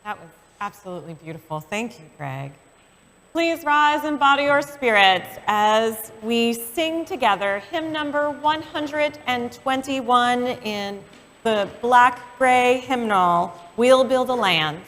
That was absolutely beautiful. Thank you, Greg. Please rise and body your spirits as we sing together hymn number 121 in the black-gray hymnal, We'll Build a Land.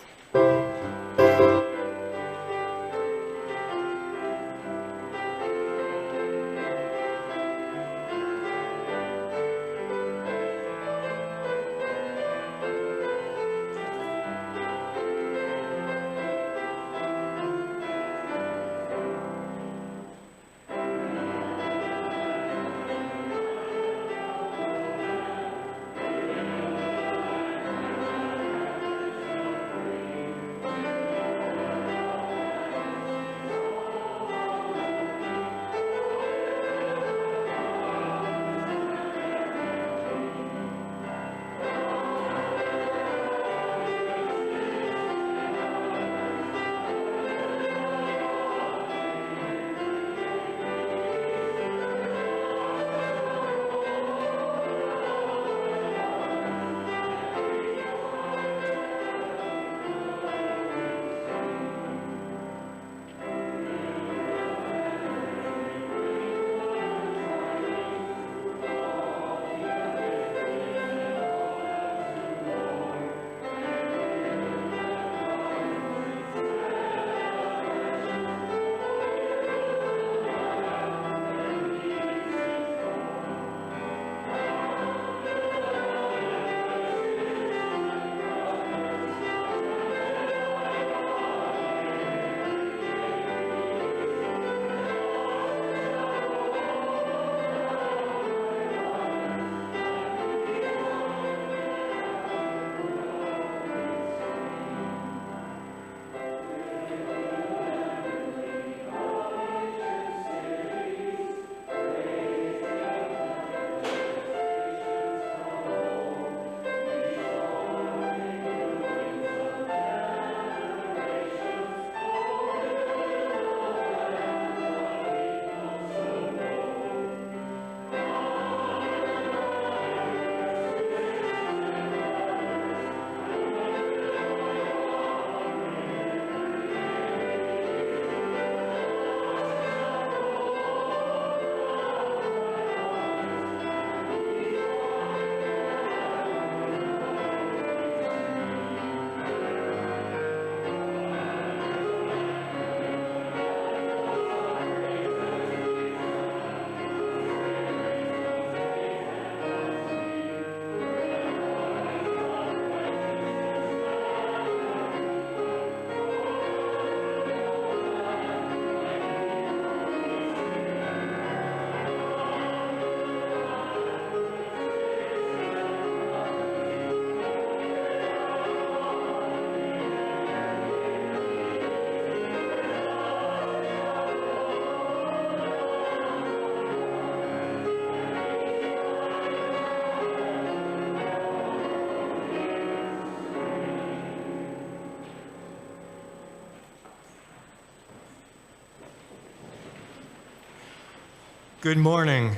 Good morning,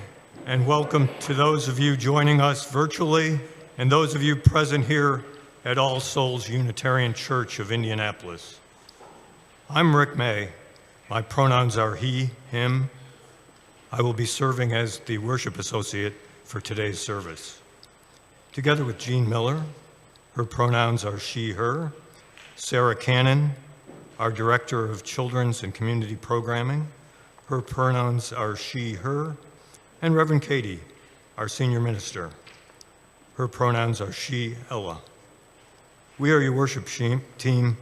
and welcome to those of you joining us virtually and those of you present here at All Souls Unitarian Church of Indianapolis. I'm Rick May. My pronouns are he, him. I will be serving as the worship associate for today's service. Together with Jean Miller, her pronouns are she, her. Sarah Cannon, our Director of Children's and Community Programming, her pronouns are she, her. And Reverend Katie, our Senior Minister, her pronouns are she, Ella. We are your worship team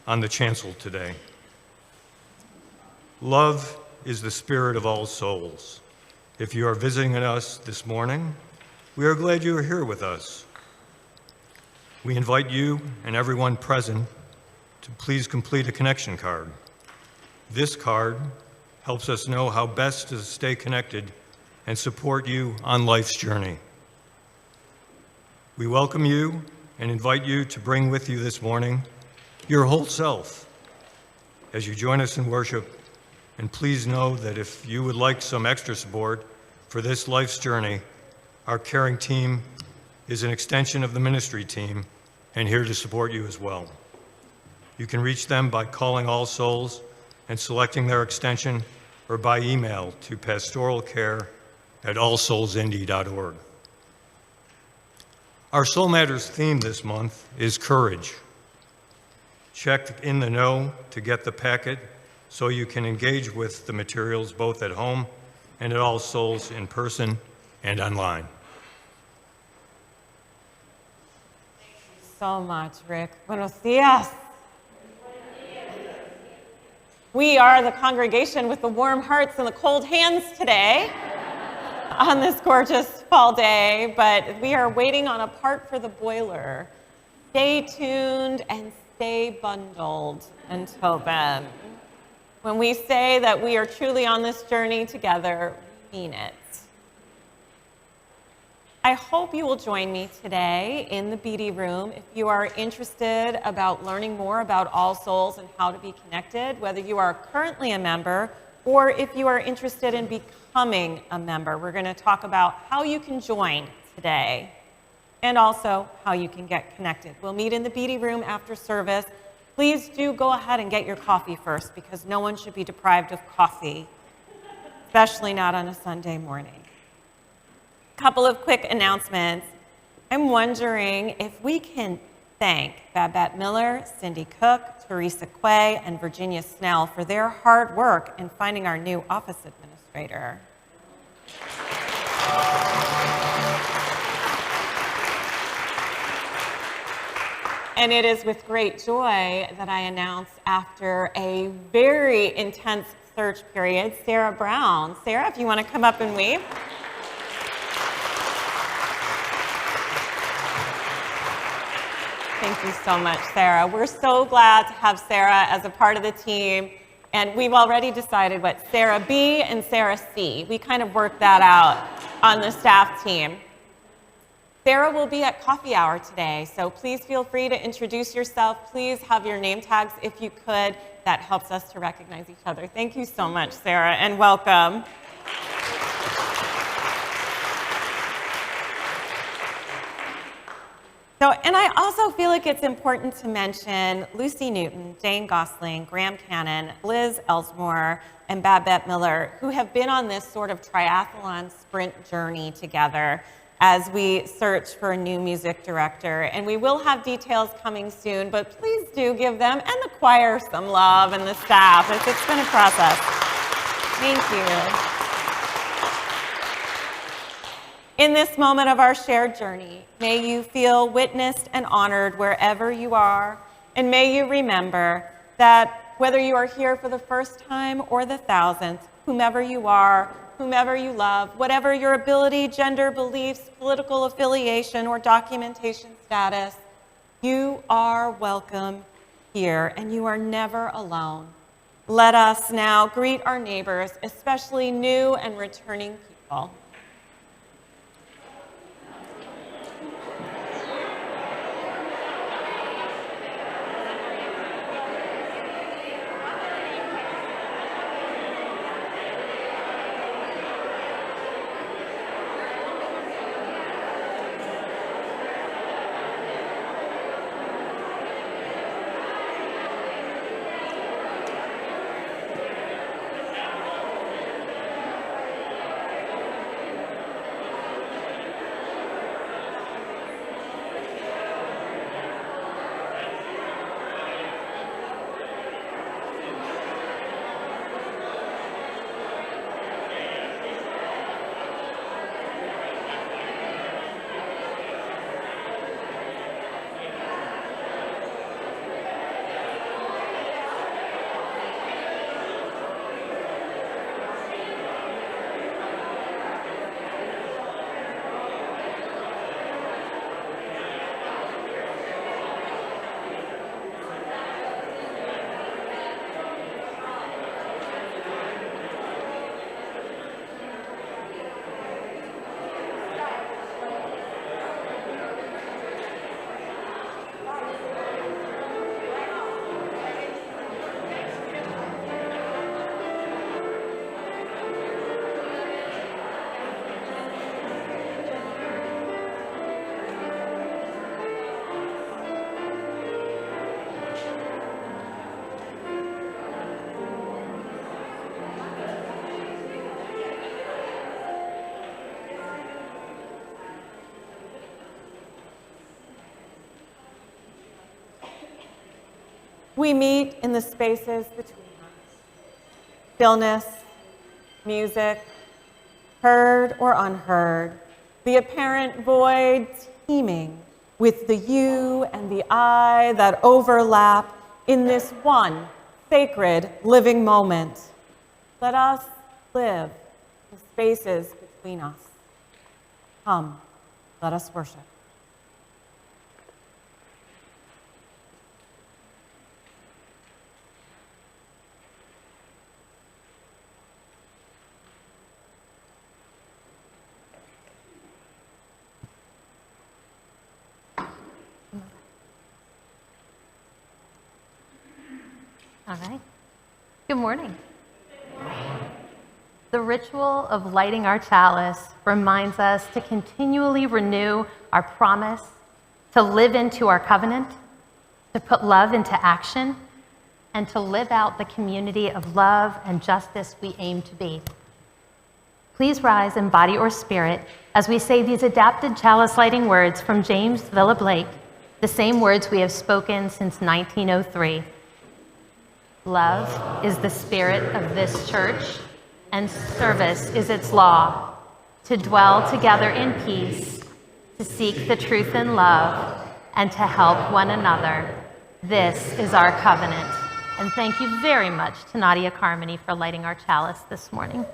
on the chancel today. Love is the spirit of all souls. If you are visiting us this morning, we are glad you are here with us. We invite you and everyone present to please complete a connection card. This card helps us know how best to stay connected and support you on life's journey. We welcome you and invite you to bring with you this morning your whole self as you join us in worship. And please know that if you would like some extra support for this life's journey, our caring team is an extension of the ministry team and here to support you as well. You can reach them by calling All Souls and selecting their extension, or by email to pastoralcare@allsoulsindy.org. Our Soul Matters theme this month is courage. Check in the know to get the packet so you can engage with the materials both at home and at All Souls in person and online. Thank you so much, Rick. Buenos dias. We are the congregation with the warm hearts and the cold hands today on this gorgeous fall day, but we are waiting on a part for the boiler. Stay tuned and stay bundled until then. When we say that we are truly on this journey together, we mean it. I hope you will join me today in the BD room if you are interested about learning more about All Souls and how to be connected, whether you are currently a member or if you are interested in becoming a member. We're going to talk about how you can join today and also how you can get connected. We'll meet in the BD room after service. Please do go ahead and get your coffee first because no one should be deprived of coffee, especially not on a Sunday morning. Couple of quick announcements. I'm wondering if we can thank Babette Miller, Cindy Cook, Teresa Quay, and Virginia Snell for their hard work in finding our new office administrator. And it is with great joy that I announce, after a very intense search period, Sarah Brown. Sarah, if you want to come up and wave. Thank you so much, Sarah. We're so glad to have Sarah as a part of the team. And we've already decided what Sarah B and Sarah C. We kind of worked that out on the staff team. Sarah will be at coffee hour today, so please feel free to introduce yourself. Please have your name tags if you could. That helps us to recognize each other. Thank you so much, Sarah, and welcome. And I also feel like it's important to mention Lucy Newton, Jane Gosling, Graham Cannon, Liz Elsmore, and Babette Miller, who have been on this sort of triathlon sprint journey together as we search for a new music director. And we will have details coming soon, but please do give them and the choir some love and the staff. It's been a process. Thank you. In this moment of our shared journey, may you feel witnessed and honored wherever you are, and may you remember that whether you are here for the first time or the thousandth, whomever you are, whomever you love, whatever your ability, gender, beliefs, political affiliation, or documentation status, you are welcome here, and you are never alone. Let us now greet our neighbors, especially new and returning people. We meet in the spaces between us. Stillness, music, heard or unheard, the apparent void teeming with the you and the I that overlap in this one sacred living moment. Let us live the spaces between us. Come, let us worship. All right. Good morning. The ritual of lighting our chalice reminds us to continually renew our promise, to live into our covenant, to put love into action, and to live out the community of love and justice we aim to be. Please rise in body or spirit as we say these adapted chalice lighting words from James Villa Blake, the same words we have spoken since 1903. Love is the spirit of this church, and service is its law, to dwell together in peace, to seek the truth in love, and to help one another. This is our covenant. And thank you very much to Nadia Carmody for lighting our chalice this morning.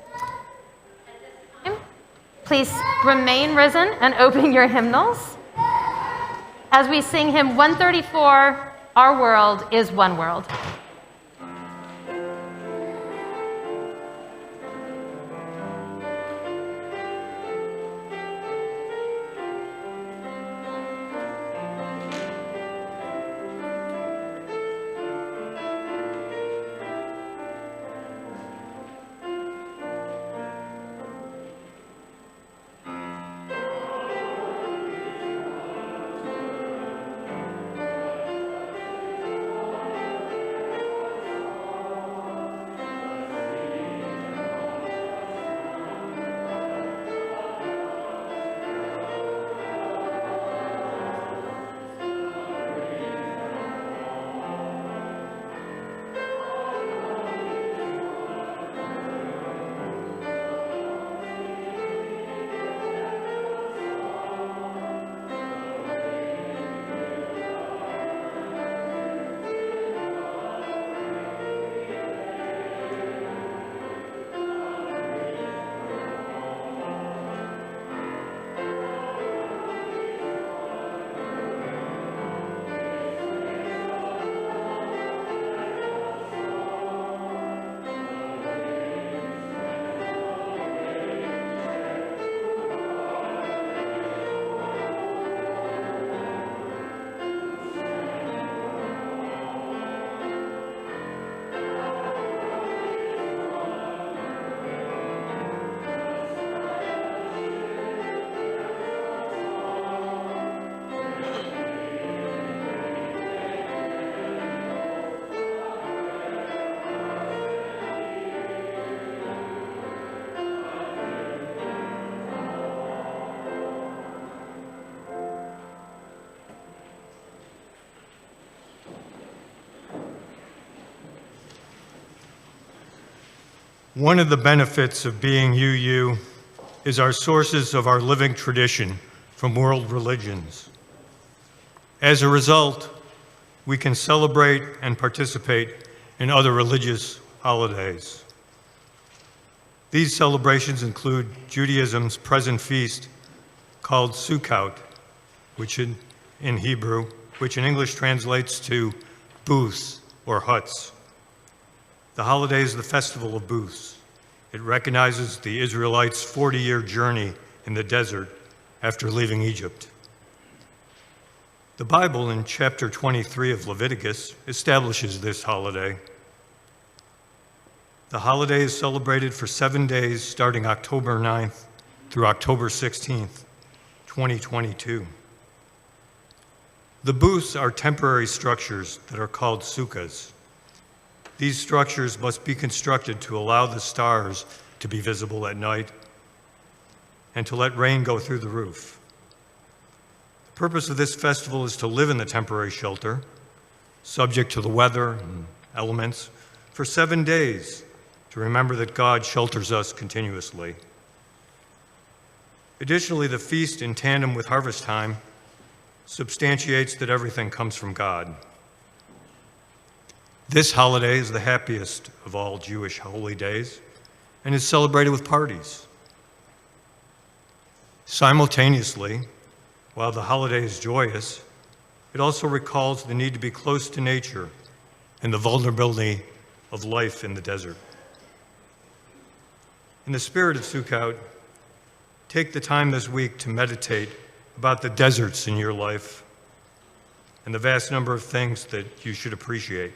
Please remain risen and open your hymnals as we sing hymn 134, Our World is One World. One of the benefits of being UU is our sources of our living tradition from world religions. As a result, we can celebrate and participate in other religious holidays. These celebrations include Judaism's present feast called Sukkot, which in Hebrew, which in English translates to booths or huts. The holiday is the festival of booths. It recognizes the Israelites' 40-year journey in the desert after leaving Egypt. The Bible in chapter 23 of Leviticus establishes this holiday. The holiday is celebrated for 7 days starting October 9th through October 16th, 2022. The booths are temporary structures that are called sukkahs. These structures must be constructed to allow the stars to be visible at night and to let rain go through the roof. The purpose of this festival is to live in the temporary shelter, subject to the weather and elements, for 7 days to remember that God shelters us continuously. Additionally, the feast in tandem with harvest time substantiates that everything comes from God. This holiday is the happiest of all Jewish holy days and is celebrated with parties. Simultaneously, while the holiday is joyous, it also recalls the need to be close to nature and the vulnerability of life in the desert. In the spirit of Sukkot, take the time this week to meditate about the deserts in your life and the vast number of things that you should appreciate.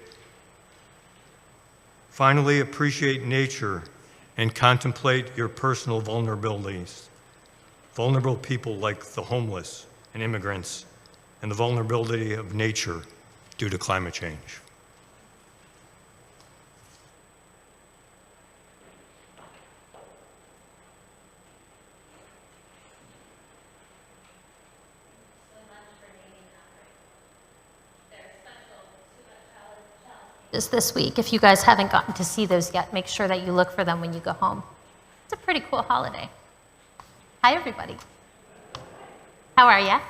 Finally, appreciate nature and contemplate your personal vulnerabilities. Vulnerable people like the homeless and immigrants, and the vulnerability of nature due to climate change. This week. If you guys haven't gotten to see those yet, make sure that you look for them when you go home. It's a pretty cool holiday. Hi, everybody. How are ya?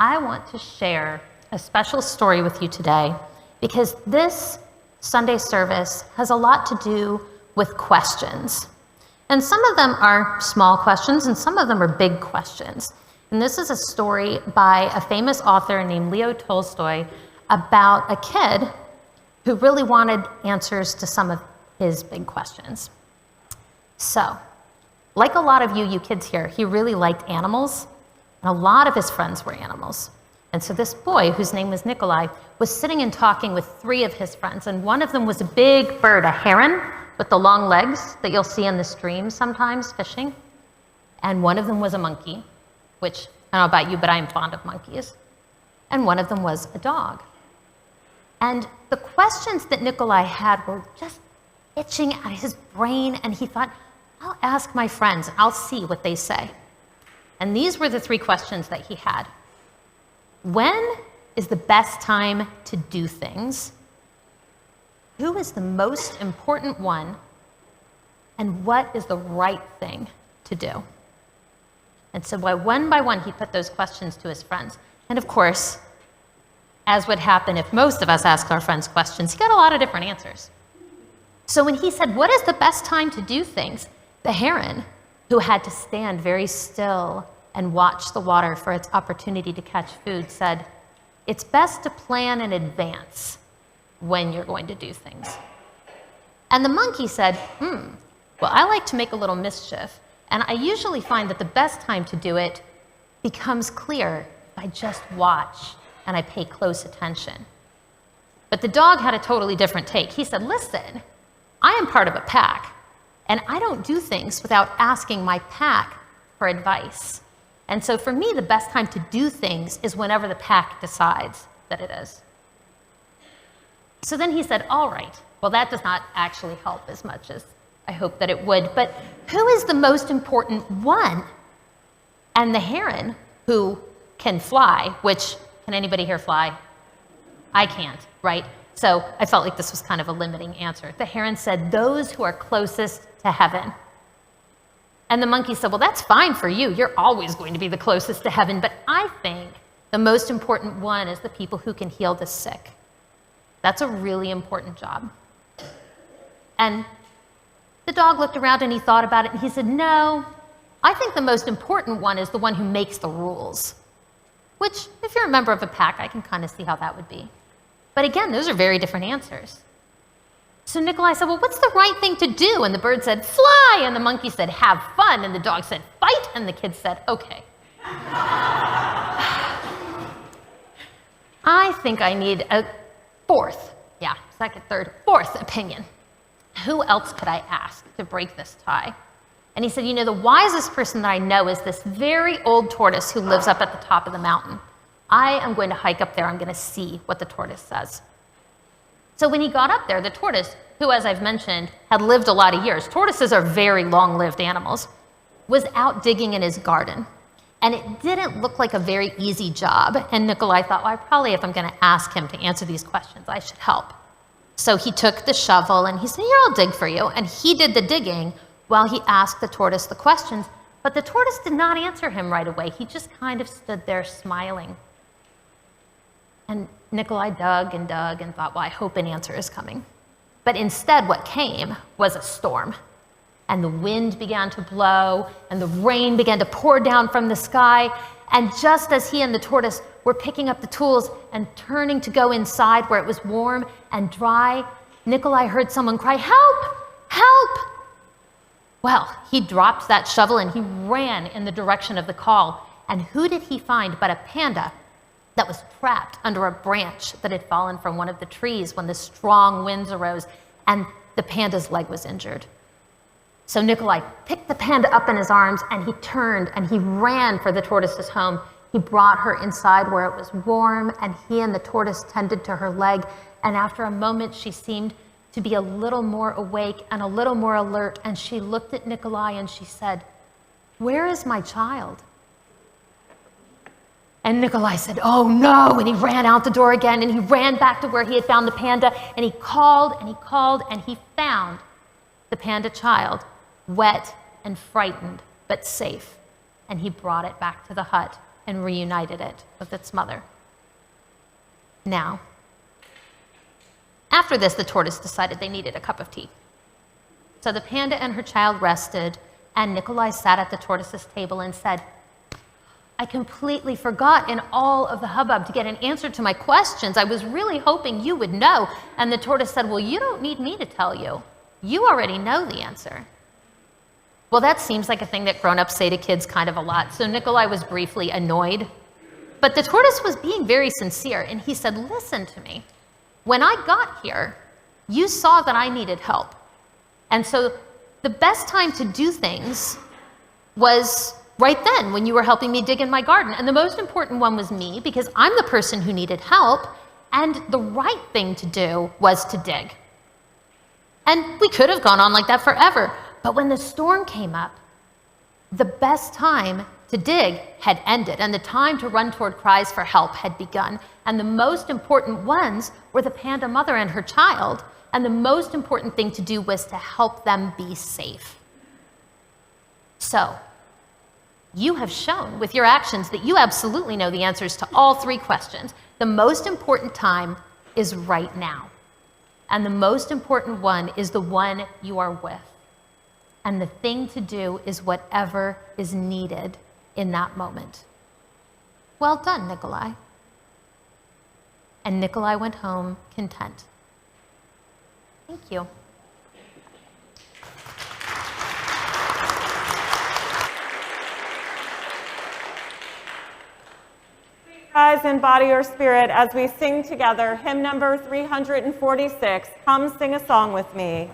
I want to share a special story with you today because this Sunday service has a lot to do with questions. And some of them are small questions and some of them are big questions. And this is a story by a famous author named Leo Tolstoy about a kid who really wanted answers to some of his big questions. So, like a lot of you kids here, he really liked animals, and a lot of his friends were animals. And so this boy, whose name was Nikolai, was sitting and talking with 3 of his friends, and one of them was a big bird, a heron with the long legs that you'll see in the stream sometimes fishing. And one of them was a monkey, which, I don't know about you, but I'm fond of monkeys. And one of them was a dog. And the questions that Nikolai had were just itching at his brain, and he thought, I'll ask my friends, and I'll see what they say. And these were the 3 questions that he had. When is the best time to do things? Who is the most important one? And what is the right thing to do? And so one by one, he put those questions to his friends. And of course, as would happen if most of us asked our friends questions, he got a lot of different answers. So when he said, what is the best time to do things? The heron, who had to stand very still and watch the water for its opportunity to catch food, said, it's best to plan in advance when you're going to do things. And the monkey said, well, I like to make a little mischief, and I usually find that the best time to do it becomes clear if I just watch and I pay close attention. But the dog had a totally different take. He said, listen, I am part of a pack, and I don't do things without asking my pack for advice. And so for me, the best time to do things is whenever the pack decides that it is. So then he said, all right, well, that does not actually help as much as I hope that it would, but who is the most important one? And the heron, who can fly, which, can anybody here fly? I can't, right? So I felt like this was kind of a limiting answer. The heron said, those who are closest to heaven. And the monkey said, well, that's fine for you. You're always going to be the closest to heaven, but I think the most important one is the people who can heal the sick. That's a really important job. And the dog looked around and he thought about it and he said, no, I think the most important one is the one who makes the rules. Which, if you're a member of a pack, I can kind of see how that would be. But again, those are very different answers. So Nikolai said, well, what's the right thing to do? And the bird said, fly. And the monkey said, have fun. And the dog said, fight. And the kid said, okay. I think I need a fourth opinion. Who else could I ask to break this tie? And he said, you know, the wisest person that I know is this very old tortoise who lives up at the top of the mountain. I am going to hike up there. I'm going to see what the tortoise says. So when he got up there, the tortoise, who, as I've mentioned, had lived a lot of years, tortoises are very long-lived animals, was out digging in his garden. And it didn't look like a very easy job. And Nikolai thought, well, if I'm going to ask him to answer these questions, I should help. So he took the shovel and he said, here, I'll dig for you. And he did the digging while he asked the tortoise the questions. But the tortoise did not answer him right away. He just kind of stood there smiling. And Nikolai dug and thought, well, I hope an answer is coming. But instead, what came was a storm. And the wind began to blow, and the rain began to pour down from the sky. And just as he and the tortoise were picking up the tools and turning to go inside where it was warm and dry, Nikolai heard someone cry, help, help. Well, he dropped that shovel and he ran in the direction of the call. And who did he find but a panda that was trapped under a branch that had fallen from one of the trees when the strong winds arose, and the panda's leg was injured. So Nikolai picked the panda up in his arms and he turned and he ran for the tortoise's home. He brought her inside where it was warm, and he and the tortoise tended to her leg. And after a moment, she seemed to be a little more awake and a little more alert. And she looked at Nikolai and she said, where is my child? And Nikolai said, oh no, and he ran out the door again, and he ran back to where he had found the panda, and he called and he called, and he found the panda child, wet and frightened, but safe. And he brought it back to the hut and reunited it with its mother. Now, after this, the tortoise decided they needed a cup of tea. So the panda and her child rested, and Nikolai sat at the tortoise's table and said, I completely forgot in all of the hubbub to get an answer to my questions. I was really hoping you would know. And the tortoise said, well, you don't need me to tell you. You already know the answer. Well, that seems like a thing that grown-ups say to kids kind of a lot. So Nikolai was briefly annoyed. But the tortoise was being very sincere, and he said, listen to me. When I got here, you saw that I needed help. And so the best time to do things was right then, when you were helping me dig in my garden. And the most important one was me, because I'm the person who needed help, and the right thing to do was to dig. And we could have gone on like that forever. But when the storm came up, the best time to dig had ended, and the time to run toward cries for help had begun. And the most important ones were the panda mother and her child, and the most important thing to do was to help them be safe. So, you have shown with your actions that you absolutely know the answers to all three questions. The most important time is right now. And the most important one is the one you are with. And the thing to do is whatever is needed in that moment. Well done, Nikolai. And Nikolai went home content. Thank you. Guys, in body or spirit, as we sing together, hymn number 346, Come Sing a Song with Me.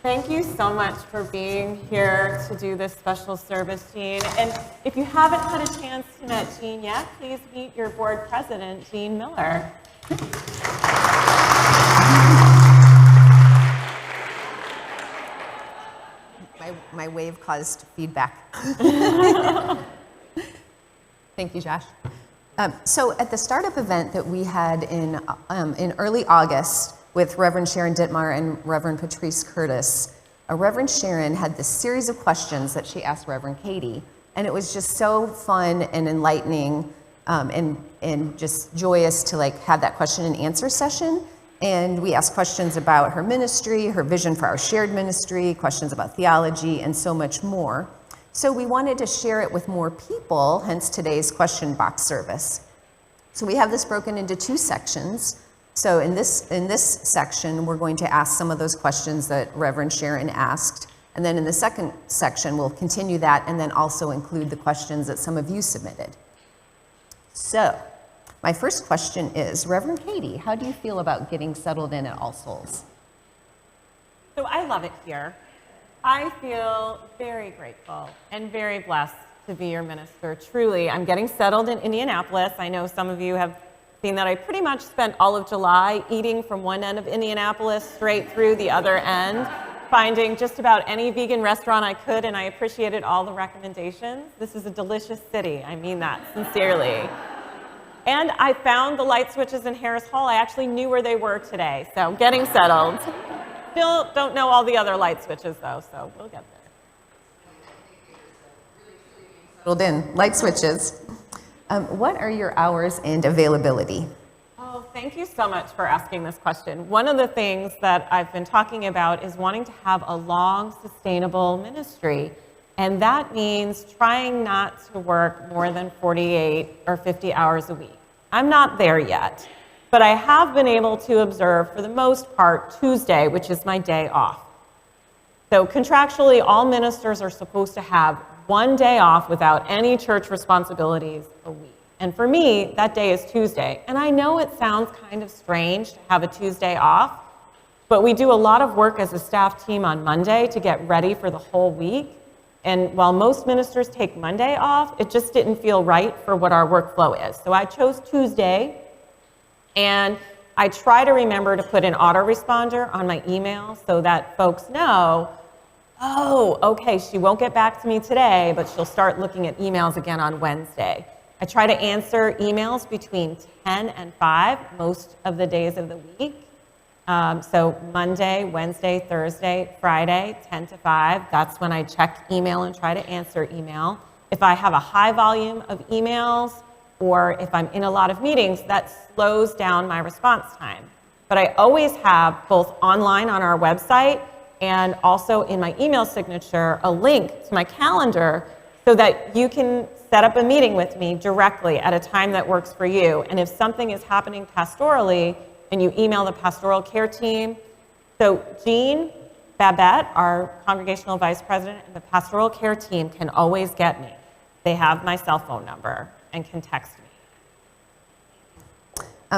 Thank you so much for being here to do this special service, Jean. And if you haven't had a chance to meet Jean yet, please meet your board president, Jean Miller. My wave caused feedback. Thank you, Josh. So at the startup event that we had in early August with Reverend Sharon Dittmar and Reverend Patrice Curtis, Reverend Sharon had this series of questions that she asked Reverend Katie, and it was just so fun and enlightening and just joyous to have that question and answer session. And we asked questions about her ministry, her vision for our shared ministry, questions about theology, and so much more. So we wanted to share it with more people, hence today's question box service. So we have this broken into two sections. So in this section, we're going to ask some of those questions that Reverend Sharon asked. And then in the second section, we'll continue that and then also include the questions that some of you submitted. So my first question is, Reverend Katie, how do you feel about getting settled in at All Souls? So I love it here. I feel very grateful and very blessed to be your minister. Truly, I'm getting settled in Indianapolis. I know some of you have seen that I pretty much spent all of July eating from one end of Indianapolis straight through the other end, finding just about any vegan restaurant I could, and I appreciated all the recommendations. This is a delicious city. I mean that sincerely. And I found the light switches in Harris Hall. I actually knew where they were today, so getting settled. Still don't know all the other light switches, though, so we'll get there. Settled in, light switches. What are your hours and availability? Oh, thank you so much for asking this question. One of the things that I've been talking about is wanting to have a long, sustainable ministry. And that means trying not to work more than 48 or 50 hours a week. I'm not there yet, but I have been able to observe, for the most part, Tuesday, which is my day off. So contractually, all ministers are supposed to have one day off without any church responsibilities a week. And for me, that day is Tuesday. And I know it sounds kind of strange to have a Tuesday off, but we do a lot of work as a staff team on Monday to get ready for the whole week. And while most ministers take Monday off, it just didn't feel right for what our workflow is. So I chose Tuesday, and I try to remember to put an autoresponder on my email so that folks know, oh, okay, she won't get back to me today, but she'll start looking at emails again on Wednesday. I try to answer emails between 10 and 5 most of the days of the week. So Monday, Wednesday, Thursday, Friday, 10 to 5, that's when I check email and try to answer email. If I have a high volume of emails or if I'm in a lot of meetings, that slows down my response time. But I always have, both online on our website and also in my email signature, a link to my calendar so that you can set up a meeting with me directly at a time that works for you. And if something is happening pastorally, and you email the pastoral care team. So Jean Babette, our congregational vice president, and the pastoral care team can always get me. They have my cell phone number and can text me.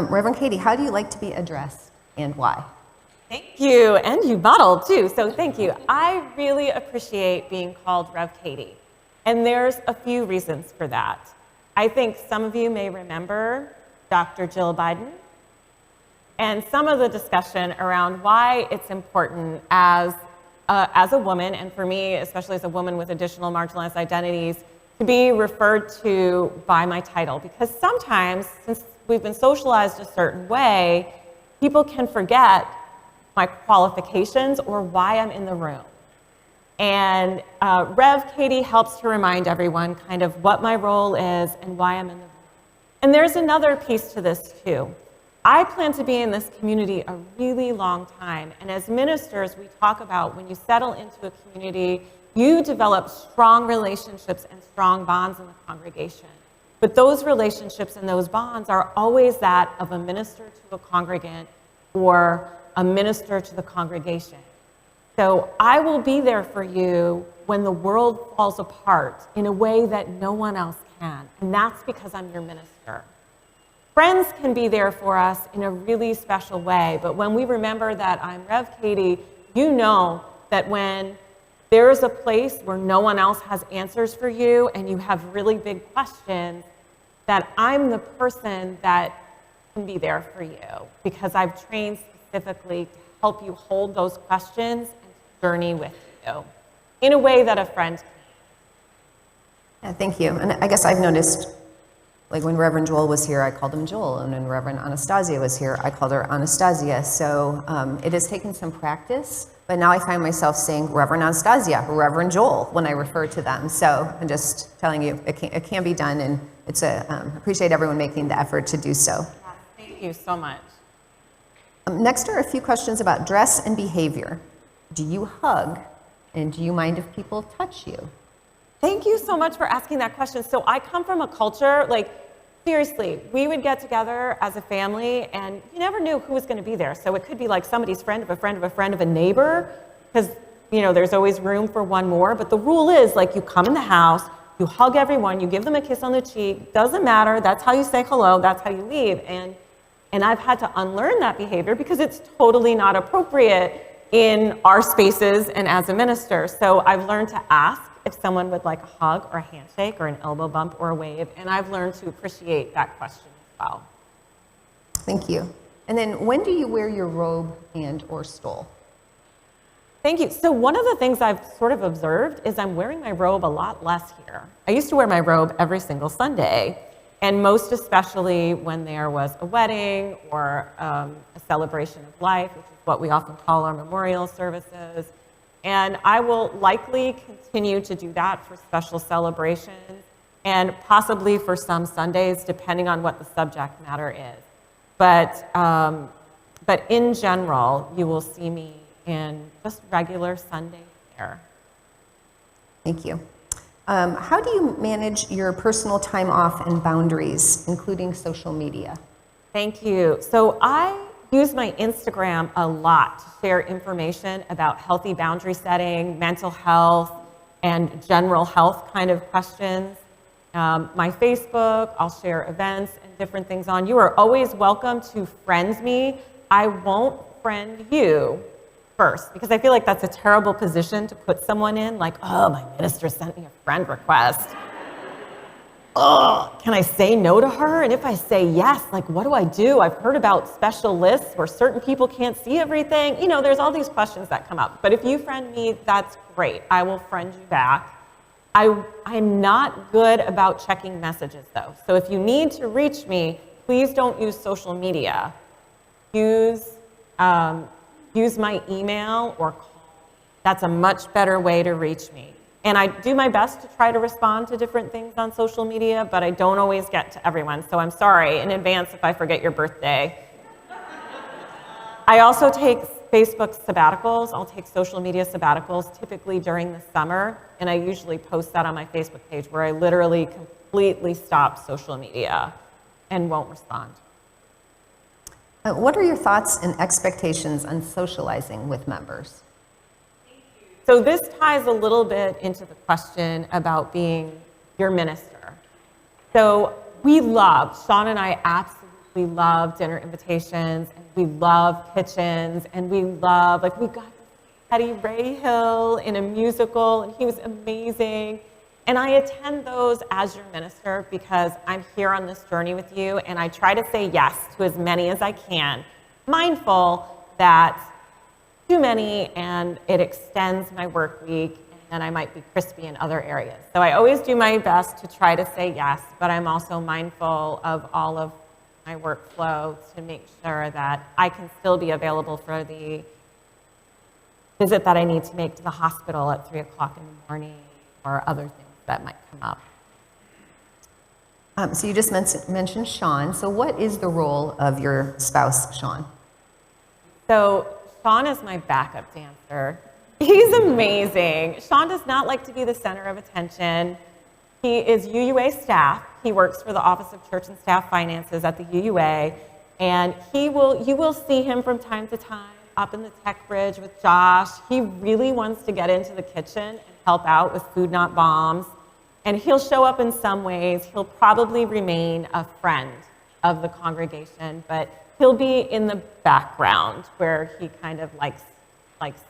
Reverend Katie, how do you like to be addressed and why? Thank you, and you bottled too, so thank you. I really appreciate being called Rev Katie, and there's a few reasons for that. I think some of you may remember Dr. Jill Biden, and some of the discussion around why it's important as a woman, and for me, especially as a woman with additional marginalized identities, to be referred to by my title. Because sometimes, since we've been socialized a certain way, people can forget my qualifications or why I'm in the room. And Rev Katie helps to remind everyone kind of what my role is and why I'm in the room. And there's another piece to this too. I plan to be in this community a really long time, and as ministers, we talk about when you settle into a community, you develop strong relationships and strong bonds in the congregation. But those relationships and those bonds are always that of a minister to a congregant or a minister to the congregation. So I will be there for you when the world falls apart in a way that no one else can, and that's because I'm your minister. Friends can be there for us in a really special way, but when we remember that I'm Rev Katie, you know that when there's a place where no one else has answers for you and you have really big questions, that I'm the person that can be there for you because I've trained specifically to help you hold those questions and journey with you in a way that a friend can. Yeah, thank you. And I guess I've noticed, like when Reverend Joel was here, I called him Joel, and when Reverend Anastasia was here, I called her Anastasia. So it has taken some practice, but now I find myself saying Reverend Anastasia, Reverend Joel when I refer to them. So I'm just telling you, it can be done, and it's appreciate everyone making the effort to do so. Thank you so much. Next are a few questions about dress and behavior. Do you hug, and do you mind if people touch you? Thank you so much for asking that question. So I come from a culture, like, seriously, we would get together as a family and you never knew who was going to be there. So it could be like somebody's friend of a friend of a friend of a neighbor, because, you know, there's always room for one more. But the rule is, like, you come in the house, you hug everyone, you give them a kiss on the cheek, doesn't matter, that's how you say hello, that's how you leave. And I've had to unlearn that behavior because it's totally not appropriate in our spaces and as a minister. So I've learned to ask if someone would like a hug or a handshake or an elbow bump or a wave, and I've learned to appreciate that question as well. Thank you. And then when do you wear your robe and or stole? Thank you. So one of the things I've sort of observed is I'm wearing my robe a lot less here. I used to wear my robe every single Sunday, and most especially when there was a wedding or a celebration of life, which is what we often call our memorial services. And I will likely continue to do that for special celebrations and possibly for some Sundays, depending on what the subject matter is. But in general, you will see me in just regular Sunday fare. Thank you. How do you manage your personal time off and boundaries, including social media? Thank you. So I use my Instagram a lot to share information about healthy boundary setting, mental health, and general health kind of questions. My Facebook, I'll share events and different things on. You are always welcome to friend me. I won't friend you first, because I feel like that's a terrible position to put someone in, like, oh, my minister sent me a friend request. Oh, can I say no to her? And if I say yes, like, what do? I've heard about special lists where certain people can't see everything. You know, there's all these questions that come up. But if you friend me, that's great. I will friend you back. I'm not good about checking messages, though. So if you need to reach me, please don't use social media. Use my email or call me. That's a much better way to reach me. And I do my best to try to respond to different things on social media, but I don't always get to everyone. So I'm sorry in advance if I forget your birthday. I also take Facebook sabbaticals. I'll take social media sabbaticals typically during the summer, and I usually post that on my Facebook page where I literally completely stop social media and won't respond. What are your thoughts and expectations on socializing with members? So this ties a little bit into the question about being your minister. So Sean and I absolutely love dinner invitations, and we love kitchens, and we got to see Teddy Rayhill in a musical, and he was amazing. And I attend those as your minister because I'm here on this journey with you, and I try to say yes to as many as I can, mindful that too many and it extends my work week, and then I might be crispy in other areas. So I always do my best to try to say yes, but I'm also mindful of all of my workflow to make sure that I can still be available for the visit that I need to make to the hospital at 3 o'clock in the morning or other things that might come up. So you just mentioned Sean. So what is the role of your spouse, Sean? So Sean is my backup dancer. He's amazing. Sean does not like to be the center of attention. He is UUA staff. He works for the Office of Church and Staff Finances at the UUA, and you will see him from time to time up in the tech bridge with Josh. He really wants to get into the kitchen and help out with Food Not Bombs, and he'll show up in some ways. He'll probably remain a friend of the congregation, but he'll be in the background where he kind of likes to be.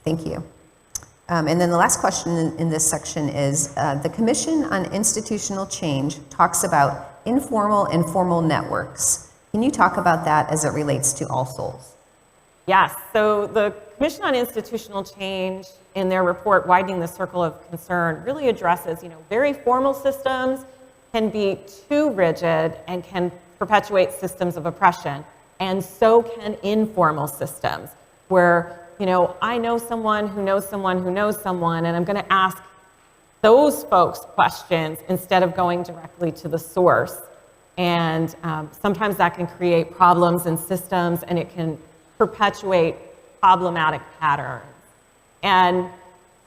Thank you. And then the last question in this section is, the Commission on Institutional Change talks about informal and formal networks. Can you talk about that as it relates to All Souls? Yes, so the Commission on Institutional Change in their report, Widening the Circle of Concern, really addresses, very formal systems can be too rigid and can perpetuate systems of oppression, and so can informal systems where, I know someone who knows someone who knows someone, and I'm going to ask those folks questions instead of going directly to the source. And sometimes that can create problems in systems, and it can perpetuate problematic patterns. And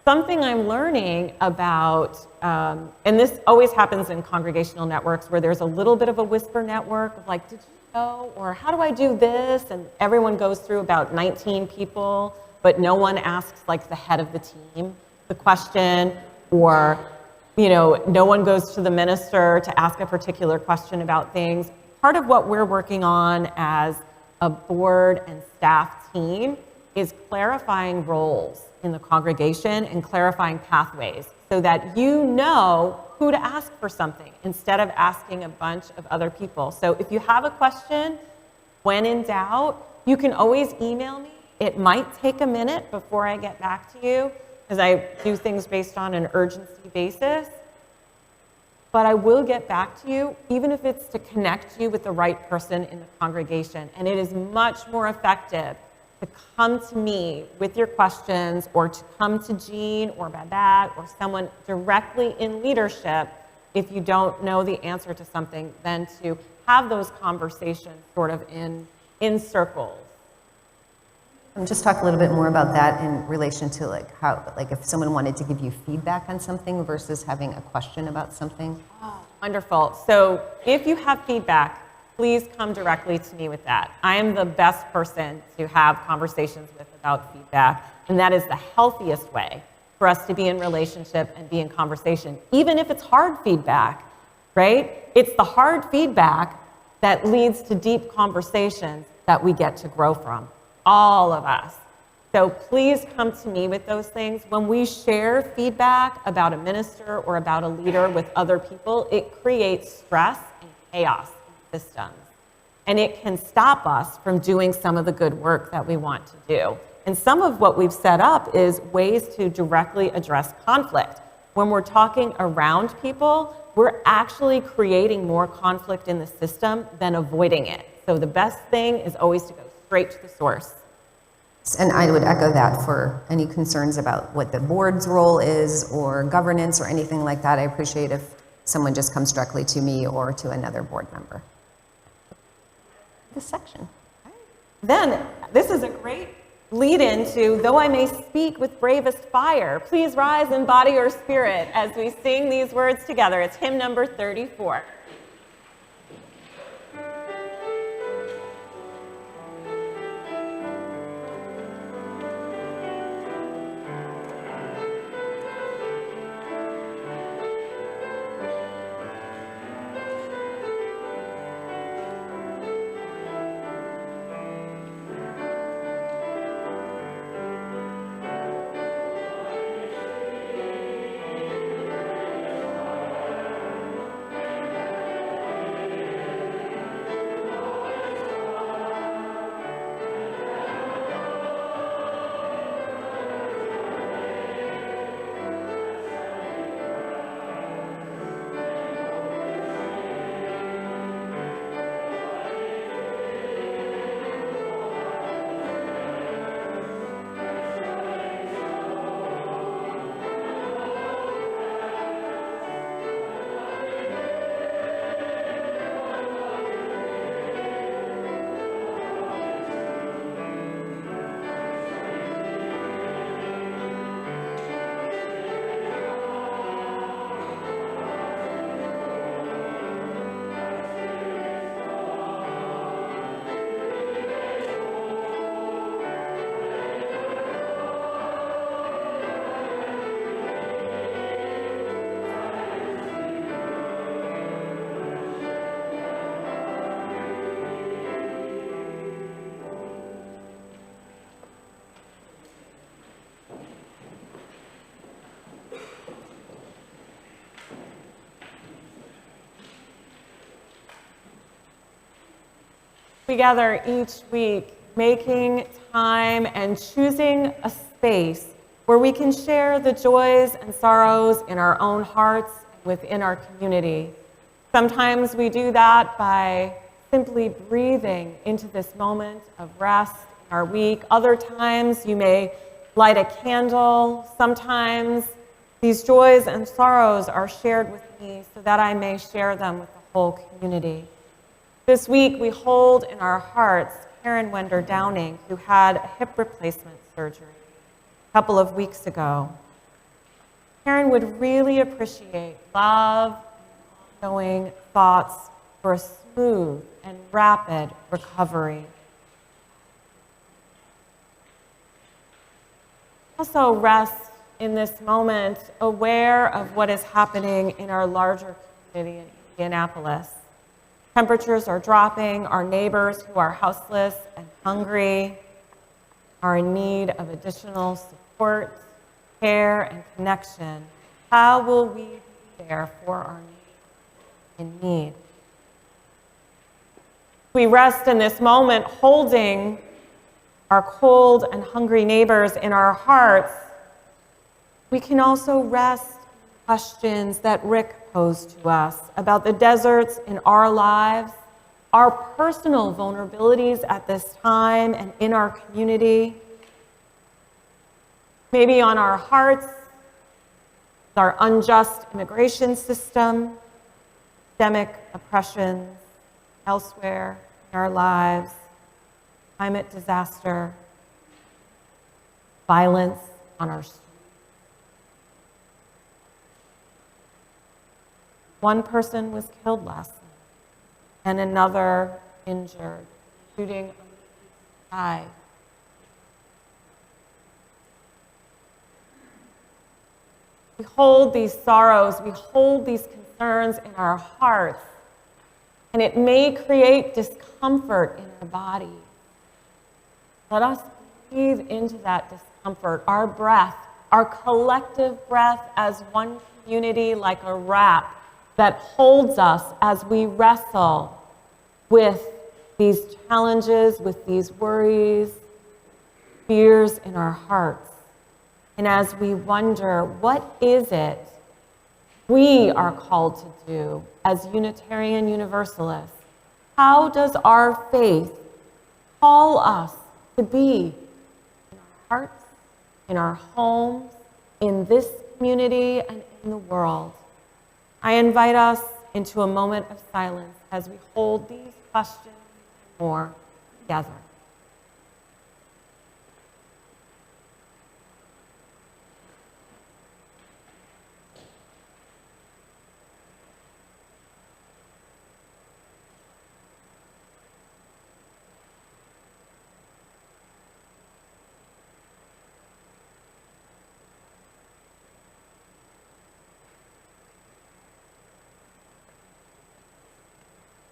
something I'm learning about, and this always happens in congregational networks where there's a little bit of a whisper network of like, did you know, or how do I do this? And everyone goes through about 19 people, but no one asks like the head of the team the question, or no one goes to the minister to ask a particular question about things. Part of what we're working on as a board and staff team is clarifying roles in the congregation and clarifying pathways so that you know who to ask for something instead of asking a bunch of other people. So if you have a question, when in doubt, you can always email me. It might take a minute before I get back to you because I do things based on an urgency basis. But I will get back to you, even if it's to connect you with the right person in the congregation. And it is much more effective to come to me with your questions or to come to Jean or Babette or someone directly in leadership if you don't know the answer to something than to have those conversations sort of in circles. Just talk a little bit more about that in relation to how if someone wanted to give you feedback on something versus having a question about something. Oh, wonderful. So if you have feedback, please come directly to me with that. I am the best person to have conversations with about feedback, and that is the healthiest way for us to be in relationship and be in conversation, even if it's hard feedback, right? It's the hard feedback that leads to deep conversations that we get to grow from. All of us. So please come to me with those things. When we share feedback about a minister or about a leader with other people, it creates stress and chaos in systems. And it can stop us from doing some of the good work that we want to do. And some of what we've set up is ways to directly address conflict. When we're talking around people, we're actually creating more conflict in the system than avoiding it. So the best thing is always to go straight to the source. And I would echo that for any concerns about what the board's role is or governance or anything like that. I appreciate if someone just comes directly to me or to another board member. This section. Then, this is a great lead into, though I may speak with bravest fire, please rise in body or spirit as we sing these words together. It's hymn number 34. We gather each week making time and choosing a space where we can share the joys and sorrows in our own hearts and within our community. Sometimes we do that by simply breathing into this moment of rest in our week. Other times you may light a candle. Sometimes these joys and sorrows are shared with me so that I may share them with the whole community. This week we hold in our hearts Karen Wender Downing, who had a hip replacement surgery a couple of weeks ago. Karen would really appreciate love and ongoing thoughts for a smooth and rapid recovery. Also rest in this moment aware of what is happening in our larger community in Indianapolis. Temperatures are dropping. Our neighbors who are houseless and hungry are in need of additional support, care, and connection. How will we be there for our neighbors in need? We rest in this moment holding our cold and hungry neighbors in our hearts. We can also rest in questions that Rick posed to us about the deserts in our lives, our personal vulnerabilities at this time and in our community. Maybe on our hearts, our unjust immigration system, systemic oppressions elsewhere in our lives, climate disaster, violence on our streets. One person was killed last night and another injured, shooting on the east side. We hold these sorrows, we hold these concerns in our hearts, and it may create discomfort in our body. Let us breathe into that discomfort, our breath, our collective breath as one community, like a wrap that holds us as we wrestle with these challenges, with these worries, fears in our hearts. And as we wonder, what is it we are called to do as Unitarian Universalists? How does our faith call us to be in our hearts, in our homes, in this community, and in the world? I invite us into a moment of silence as we hold these questions and more together.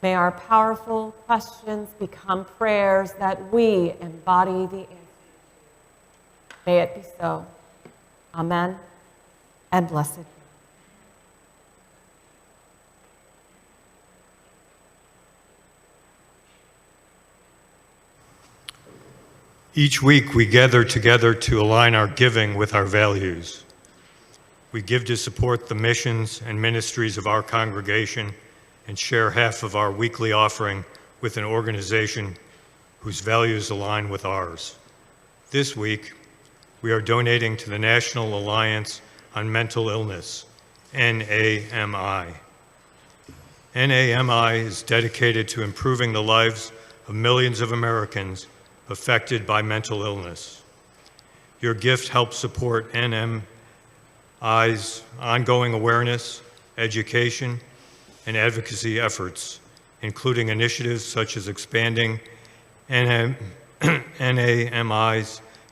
May our powerful questions become prayers that we embody the answer. May it be so. Amen and blessed be. Each week we gather together to align our giving with our values. We give to support the missions and ministries of our congregation and share half of our weekly offering with an organization whose values align with ours. This week, we are donating to the National Alliance on Mental Illness, NAMI. NAMI is dedicated to improving the lives of millions of Americans affected by mental illness. Your gift helps support NMI's ongoing awareness, education, and advocacy efforts, including initiatives such as expanding NAMI's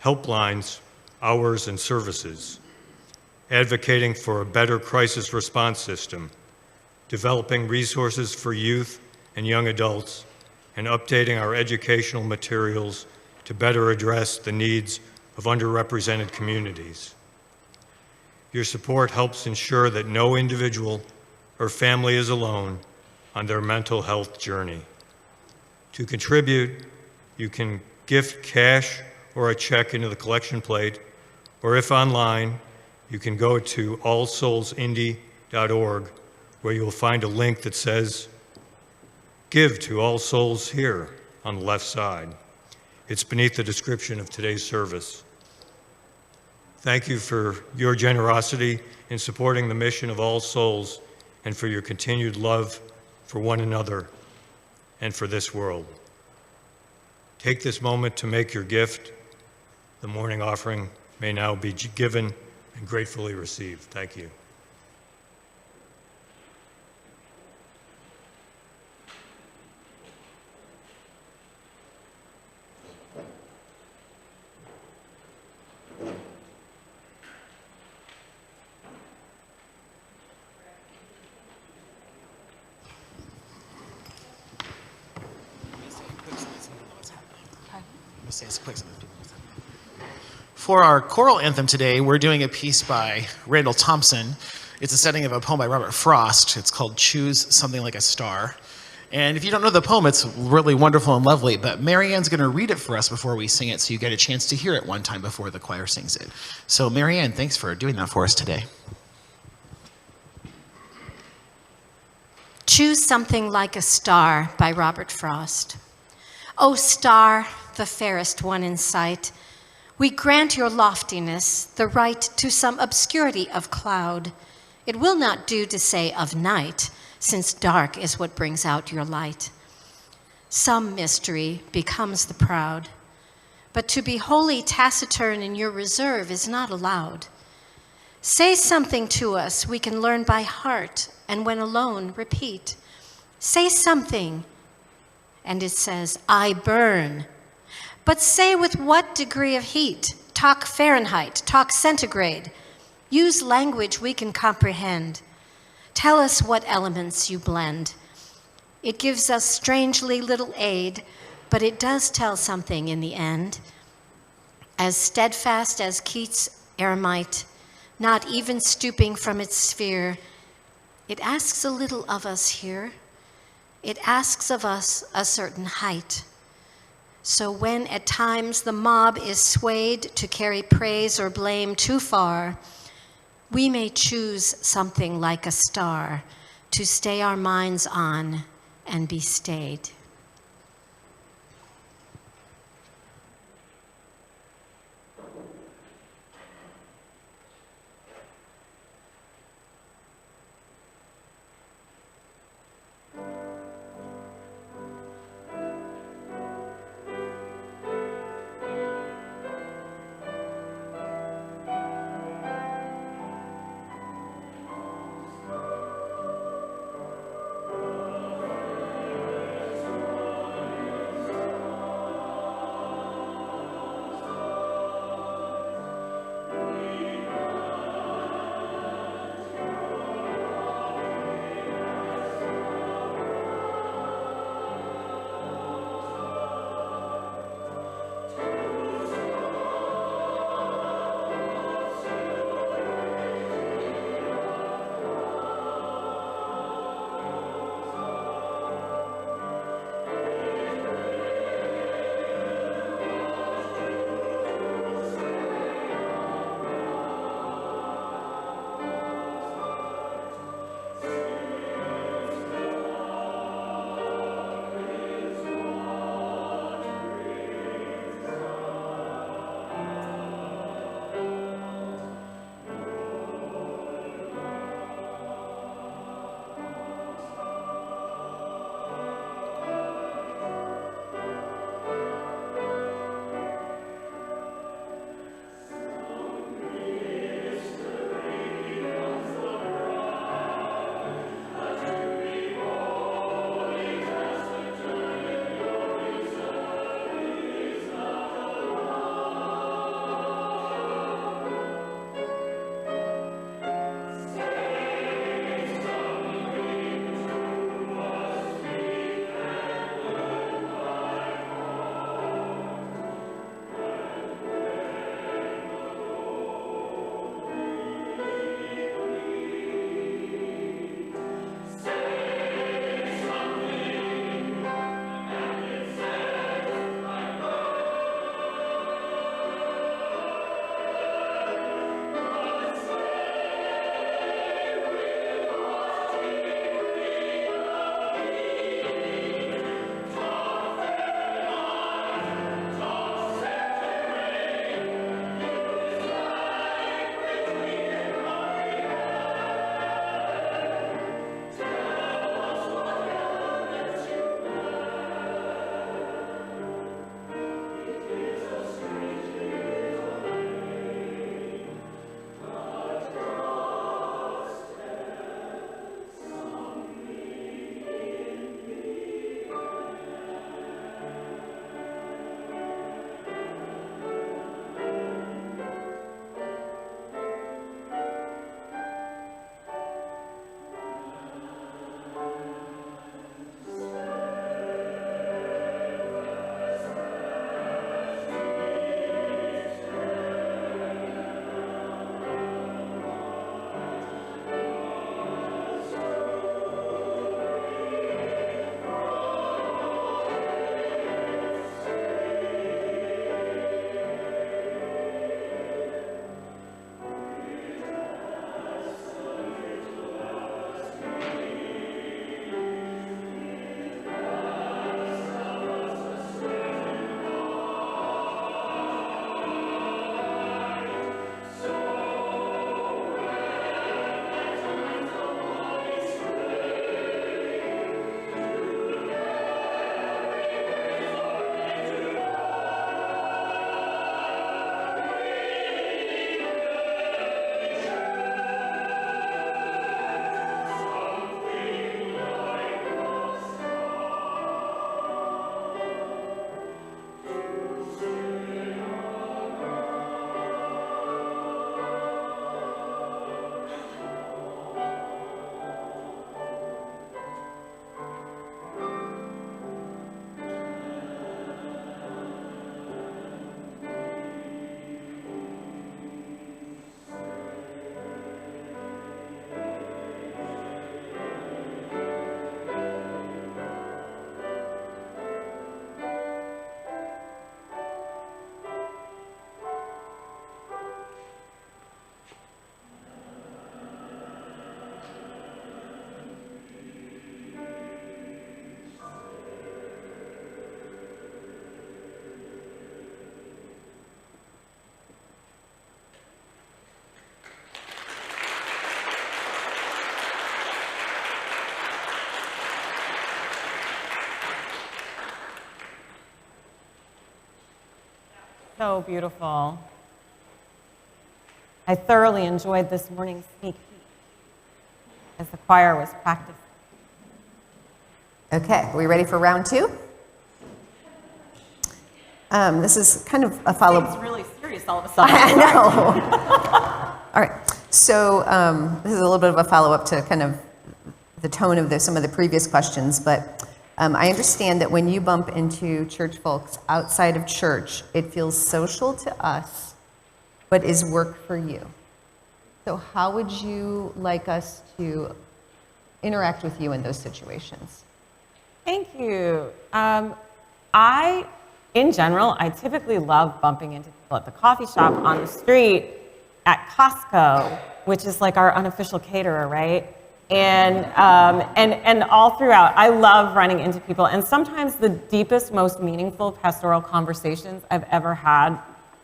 helplines, hours, and services, advocating for a better crisis response system, developing resources for youth and young adults, and updating our educational materials to better address the needs of underrepresented communities. Your support helps ensure that no individual or family is alone on their mental health journey. To contribute, you can gift cash or a check into the collection plate, or if online, you can go to allsoulsindy.org, where you'll find a link that says, Give to All Souls here on the left side. It's beneath the description of today's service. Thank you for your generosity in supporting the mission of All Souls and for your continued love for one another and for this world. Take this moment to make your gift. The morning offering may now be given and gratefully received. Thank you. For our choral anthem today, we're doing a piece by Randall Thompson. It's a setting of a poem by Robert Frost. It's called Choose Something Like a Star. And if you don't know the poem, it's really wonderful and lovely, but Marianne's going to read it for us before we sing it, so you get a chance to hear it one time before the choir sings it. So Marianne, thanks for doing that for us today. Choose Something Like a Star by Robert Frost. O star, the fairest one in sight, we grant your loftiness the right to some obscurity of cloud. It will not do to say of night, since dark is what brings out your light. Some mystery becomes the proud, but to be wholly taciturn in your reserve is not allowed. Say something to us we can learn by heart, and when alone, repeat. Say something, and it says, I burn. But say with what degree of heat? Talk Fahrenheit, talk centigrade. Use language we can comprehend. Tell us what elements you blend. It gives us strangely little aid, but it does tell something in the end. As steadfast as Keats' eremite, not even stooping from its sphere, it asks a little of us here. It asks of us a certain height. So when at times the mob is swayed to carry praise or blame too far, we may choose something like a star to stay our minds on and be stayed. So beautiful. I thoroughly enjoyed this morning's sneak peek as the choir was practicing. Okay, are we ready for round two? This is kind of a follow-up. It's really serious all of a sudden. I know. All right. So this is a little bit of a follow-up to kind of the tone of some of the previous questions, but I understand that when you bump into church folks outside of church, it feels social to us, but is work for you. So how would you like us to interact with you in those situations? Thank you. In general, I typically love bumping into people at the coffee shop, on the street, at Costco, which is like our unofficial caterer, right? And all throughout, I love running into people. And sometimes the deepest, most meaningful pastoral conversations I've ever had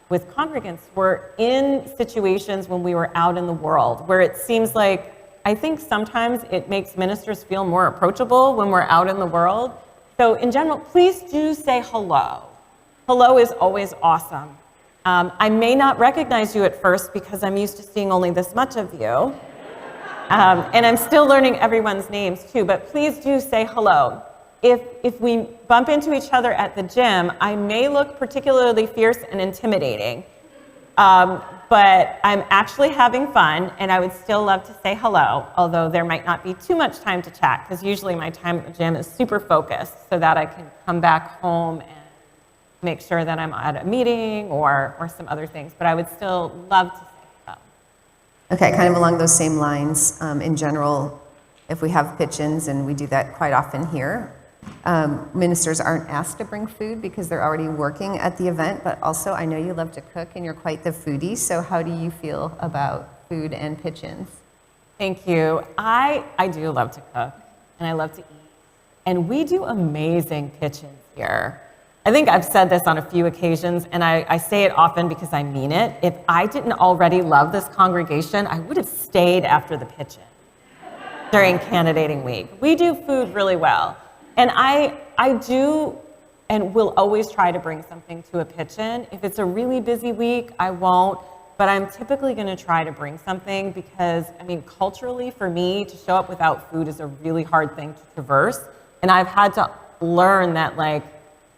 with congregants were in situations when we were out in the world, where it seems like, I think sometimes it makes ministers feel more approachable when we're out in the world. So in general, please do say hello. Hello is always awesome. I may not recognize you at first because I'm used to seeing only this much of you. And I'm still learning everyone's names too, but please do say hello. If we bump into each other at the gym, I may look particularly fierce and intimidating, but I'm actually having fun, and I would still love to say hello, although there might not be too much time to chat, because usually my time at the gym is super focused so that I can come back home and make sure that I'm at a meeting or some other things, but I would still love to say hello. Okay, kind of along those same lines, in general, if we have pitch-ins, and we do that quite often here, ministers aren't asked to bring food because they're already working at the event, but also I know you love to cook and you're quite the foodie, so how do you feel about food and pitch-ins? Thank you. I do love to cook, and I love to eat, and we do amazing pitch-ins here. I think I've said this on a few occasions, and I say it often because I mean it. If I didn't already love this congregation, I would have stayed after the pitch-in during candidating week. We do food really well. And I do and will always try to bring something to a pitch-in. If it's a really busy week, I won't, but I'm typically gonna try to bring something because, I mean, culturally for me, to show up without food is a really hard thing to traverse. And I've had to learn that, like,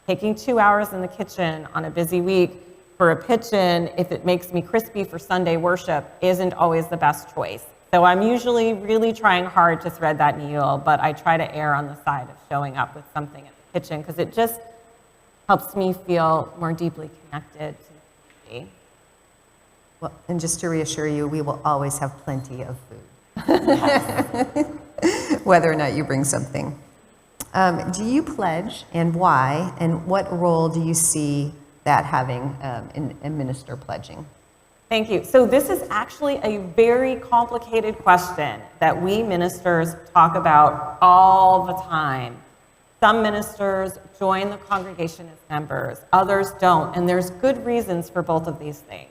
taking 2 hours in the kitchen on a busy week for a pitch-in, if it makes me crispy for Sunday worship, isn't always the best choice. So I'm usually really trying hard to thread that needle, but I try to err on the side of showing up with something at the kitchen because it just helps me feel more deeply connected to the community. Well, and just to reassure you, we will always have plenty of food, whether or not you bring something. Do you pledge, and why, and what role do you see that having in minister pledging? Thank you. So this is actually a very complicated question that we ministers talk about all the time. Some ministers join the congregation as members, others don't, and there's good reasons for both of these things.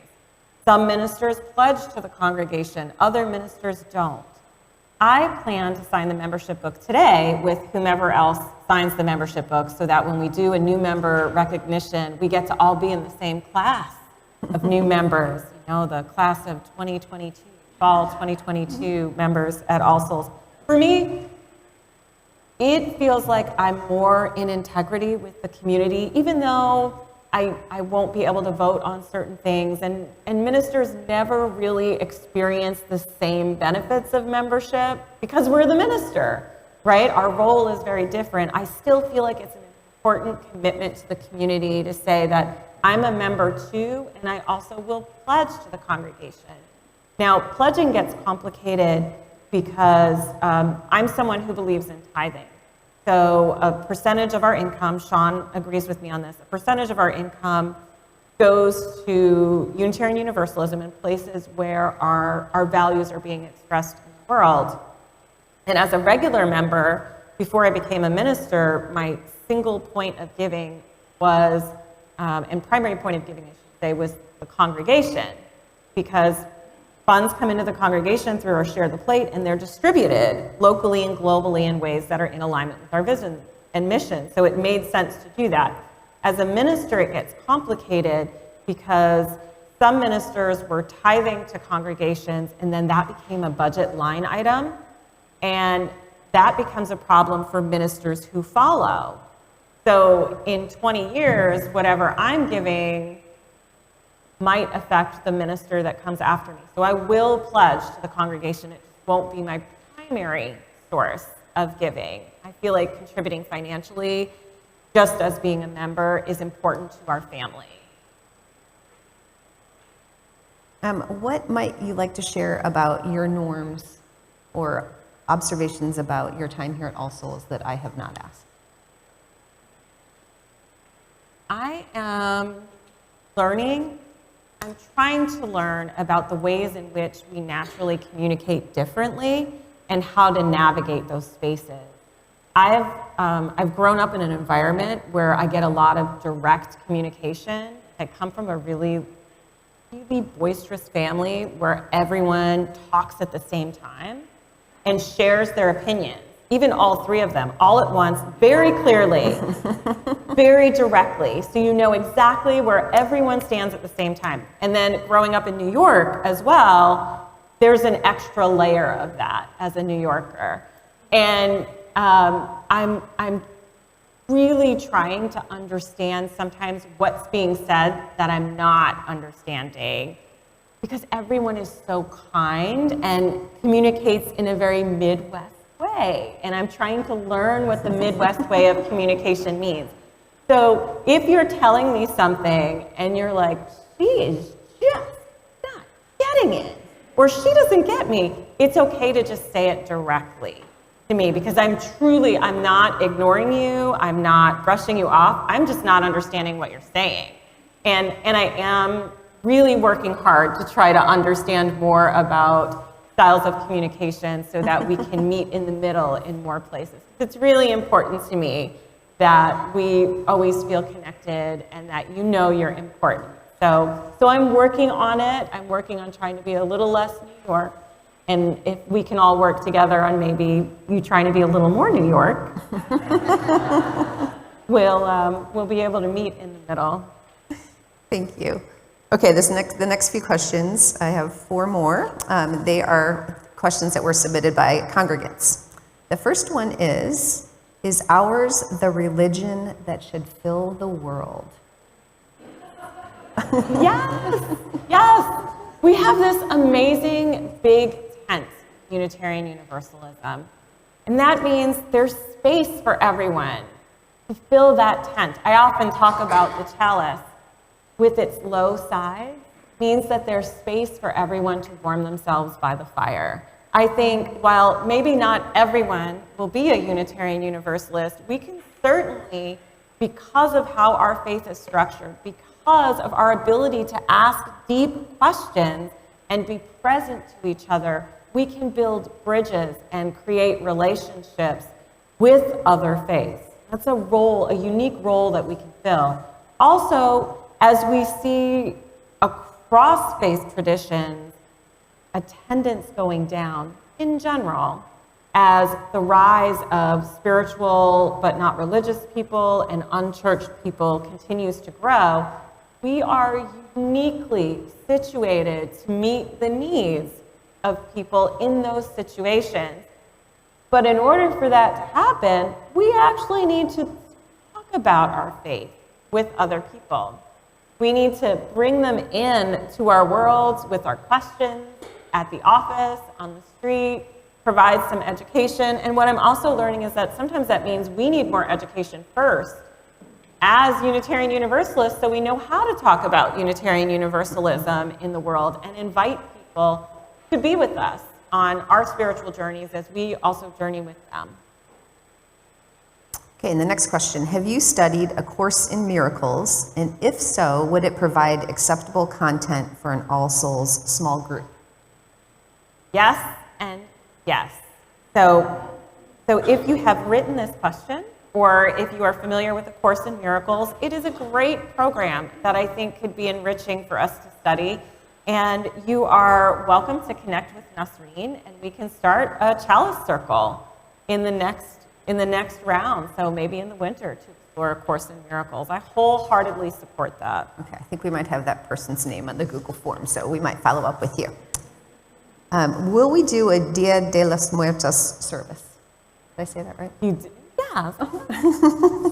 Some ministers pledge to the congregation, other ministers don't. I plan to sign the membership book today with whomever else signs the membership book so that when we do a new member recognition, we get to all be in the same class of new members, you know, the class of 2022, fall 2022 members at All Souls. For me, it feels like I'm more in integrity with the community, even though I won't be able to vote on certain things, and ministers never really experience the same benefits of membership because we're the minister, right? Our role is very different. I still feel like it's an important commitment to the community to say that I'm a member too, and I also will pledge to the congregation. Now, pledging gets complicated because I'm someone who believes in tithing. So a percentage of our income, Sean agrees with me on this, a percentage of our income goes to Unitarian Universalism in places where our values are being expressed in the world. And as a regular member, before I became a minister, my single point of giving was, and primary point of giving, I should say, was the congregation, because funds come into the congregation through our Share the Plate, and they're distributed locally and globally in ways that are in alignment with our vision and mission. So it made sense to do that. As a minister, it gets complicated because some ministers were tithing to congregations, and then that became a budget line item, and that becomes a problem for ministers who follow. So in 20 years, whatever I'm giving might affect the minister that comes after me. So I will pledge to the congregation. It just won't be my primary source of giving. I feel like contributing financially, just as being a member, is important to our family. What might you like to share about your norms or observations about your time here at All Souls that I have not asked? I am learning. I'm trying to learn about the ways in which we naturally communicate differently and how to navigate those spaces. I've grown up in an environment where I get a lot of direct communication. I come from a really boisterous family where everyone talks at the same time and shares their opinions, even all three of them, all at once, very clearly, very directly, so you know exactly where everyone stands at the same time. And then growing up in New York as well, there's an extra layer of that as a New Yorker. And I'm really trying to understand sometimes what's being said that I'm not understanding, because everyone is so kind and communicates in a very Midwest way. And I'm trying to learn what the Midwest way of communication means. So if you're telling me something and you're like, she is just not getting it, or she doesn't get me, it's okay to just say it directly to me, because I'm not ignoring you, I'm not brushing you off, I'm just not understanding what you're saying. And I am really working hard to try to understand more about styles of communication so that we can meet in the middle in more places. It's really important to me that we always feel connected and that you know you're important. So I'm working on it. I'm working on trying to be a little less New York. And if we can all work together on maybe you trying to be a little more New York, we'll be able to meet in the middle. Thank you. Okay, the next few questions, I have 4 more. They are questions that were submitted by congregants. The first one is ours the religion that should fill the world? Yes. We have this amazing big tent, Unitarian Universalism. And that means there's space for everyone to fill that tent. I often talk about the chalice with its low size means that there's space for everyone to warm themselves by the fire. I think while maybe not everyone will be a Unitarian Universalist, we can certainly, because of how our faith is structured, because of our ability to ask deep questions and be present to each other, we can build bridges and create relationships with other faiths. That's a role, a unique role that we can fill. Also, as we see across faith traditions, attendance going down in general, as the rise of spiritual but not religious people and unchurched people continues to grow, we are uniquely situated to meet the needs of people in those situations. But in order for that to happen, we actually need to talk about our faith with other people. We need to bring them in to our worlds with our questions at the office, on the street, provide some education. And what I'm also learning is that sometimes that means we need more education first as Unitarian Universalists, so we know how to talk about Unitarian Universalism in the world and invite people to be with us on our spiritual journeys as we also journey with them. Okay, and the next question, have you studied A Course in Miracles? And if so, would it provide acceptable content for an All Souls small group? Yes and yes. So if you have written this question, or if you are familiar with A Course in Miracles, it is a great program that I think could be enriching for us to study. And you are welcome to connect with Nasreen, and we can start a chalice circle in the next round, so maybe in the winter, to or A Course in Miracles. I wholeheartedly support that. Okay, I think we might have that person's name on the Google form, so we might follow up with you. Will we do a Dia de los Muertos service? Did I say that right? You did? Yeah.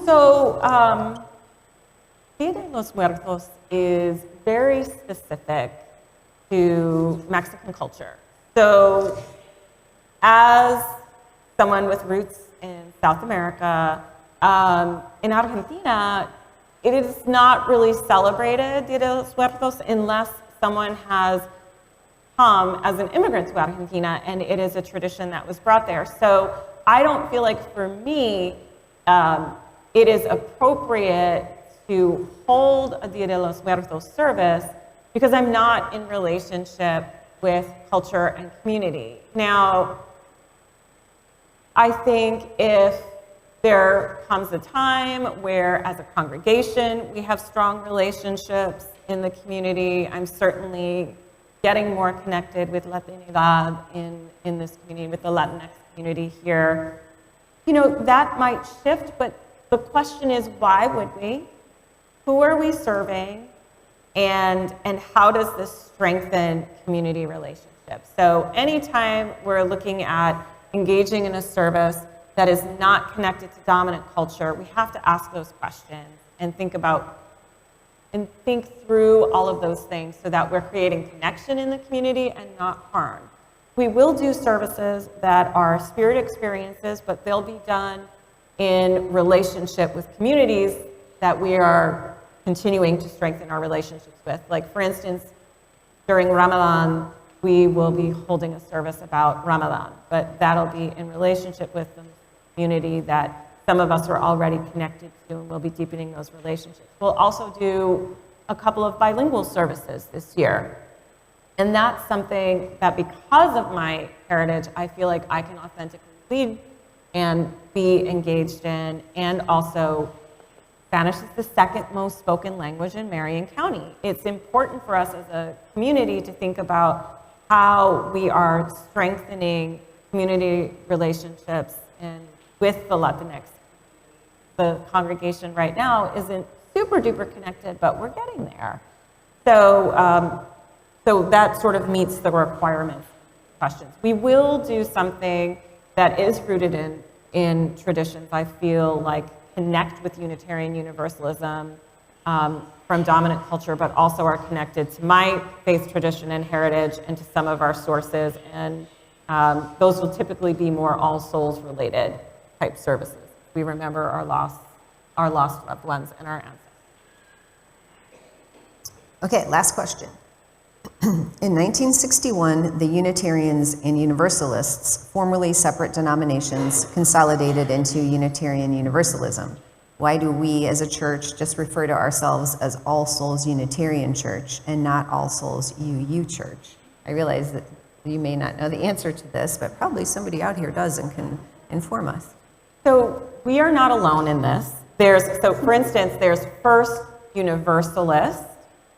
So, Dia de los Muertos is very specific to Mexican culture. So, as someone with roots in South America, in Argentina, it is not really celebrated, Dia de los Muertos, unless someone has come as an immigrant to Argentina, and it is a tradition that was brought there. So I don't feel like, for me, it is appropriate to hold a Dia de los Muertos service because I'm not in relationship with culture and community. Now, I think if there comes a time where, as a congregation, we have strong relationships in the community, I'm certainly getting more connected with Latinidad in this community, with the Latinx community here. You know, that might shift, but the question is, why would we? Who are we serving? And how does this strengthen community relationships? So anytime we're looking at engaging in a service that is not connected to dominant culture, we have to ask those questions and think through all of those things so that we're creating connection in the community and not harm. We will do services that are spirit experiences, but they'll be done in relationship with communities that we are continuing to strengthen our relationships with. Like, for instance, during Ramadan, we will be holding a service about Ramadan, but that'll be in relationship with the community that some of us are already connected to, and we'll be deepening those relationships. We'll also do a couple of bilingual services this year. And that's something that, because of my heritage, I feel like I can authentically lead and be engaged in. And also, Spanish is the second most spoken language in Marion County. It's important for us as a community to think about how we are strengthening community relationships and with the Latinx. The congregation right now isn't super duper connected, but we're getting there. So, so that sort of meets the requirement questions. We will do something that is rooted in traditions, I feel like, connect with Unitarian Universalism from dominant culture, but also are connected to my faith tradition and heritage and to some of our sources. And those will typically be more All Souls related type services. We remember our lost loved ones and our ancestors. Okay, last question. In 1961, the Unitarians and Universalists, formerly separate denominations, consolidated into Unitarian Universalism. Why do we as a church just refer to ourselves as All Souls Unitarian Church and not All Souls UU Church? I realize that you may not know the answer to this, but probably somebody out here does and can inform us. So we are not alone in this. So for instance, there's First Universalist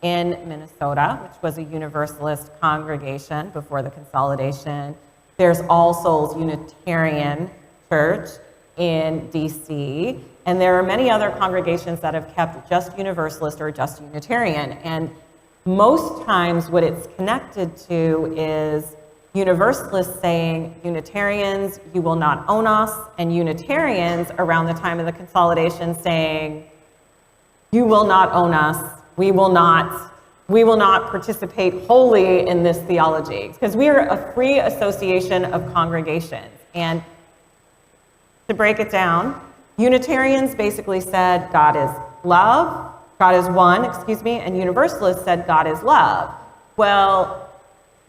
in Minnesota, which was a Universalist congregation before the consolidation. There's All Souls Unitarian Church in DC, and there are many other congregations that have kept just Universalist or just Unitarian. And most times what it's connected to is Universalists saying, Unitarians, you will not own us, and Unitarians around the time of the consolidation saying, you will not own us, we will not participate wholly in this theology, because we are a free association of congregations. And to break it down, Unitarians basically said God is love, God is one, and Universalists said God is love. Well,